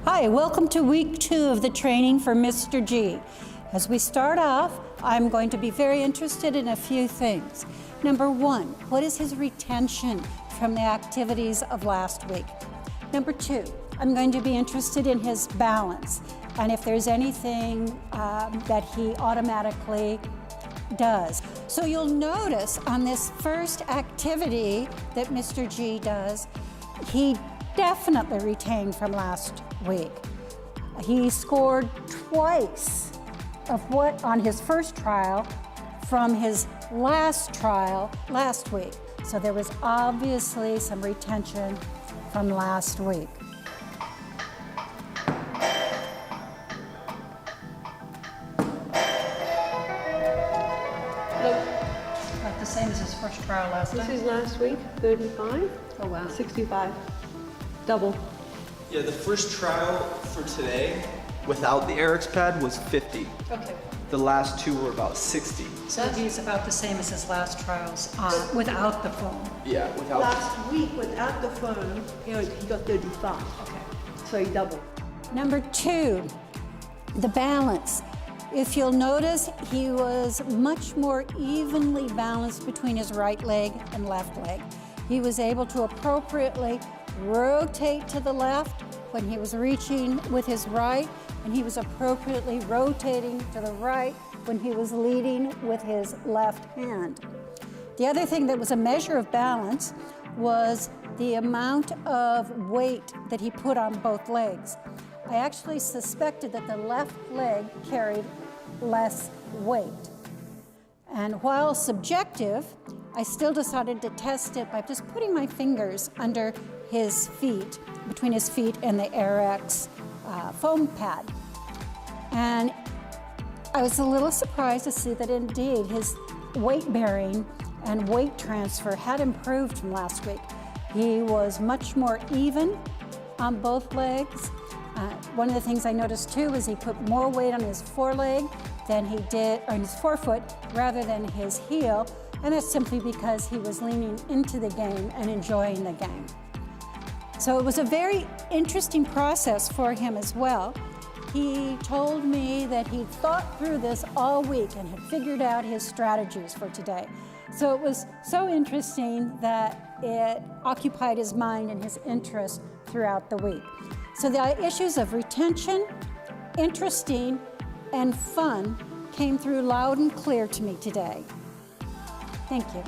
Hi, welcome to week 2 of the training for Mr. G. As we start off, I'm going to be very interested in a few things. Number 1, what is his retention from the activities of last week? Number 2, I'm going to be interested in his balance and if there's anything that he automatically does. So you'll notice on this first activity that Mr. G does, he definitely retained from last week. He scored twice of what on his first trial from his last trial last week. So there was obviously some retention from last week. About the same as his first trial last time. This is last week, 35. Oh wow. 65. Double. Yeah, the first trial for today without the Eric's pad was 50. Okay. The last two were about 60. So he's about the same as his last trials without the foam. Yeah, without. Last week, without the phone, he got 35. Okay. So he doubled. Number 2, the balance. If you'll notice, he was much more evenly balanced between his right leg and left leg. He was able to appropriately rotate to the left when he was reaching with his right, and he was appropriately rotating to the right when he was leading with his left hand. The other thing that was a measure of balance was the amount of weight that he put on both legs. I actually suspected that the left leg carried less weight. And while subjective, I still decided to test it by just putting my fingers under his feet, between his feet and the AirX foam pad. And I was a little surprised to see that indeed his weight bearing and weight transfer had improved from last week. He was much more even on both legs. One of the things I noticed too was he put more weight on his foreleg than he did, or his forefoot, rather than his heel. And that's simply because he was leaning into the game and enjoying the game. So it was a very interesting process for him as well. He told me that he thought through this all week and had figured out his strategies for today. So it was so interesting that it occupied his mind and his interest throughout the week. So the issues of retention, interesting, and fun came through loud and clear to me today. Thank you.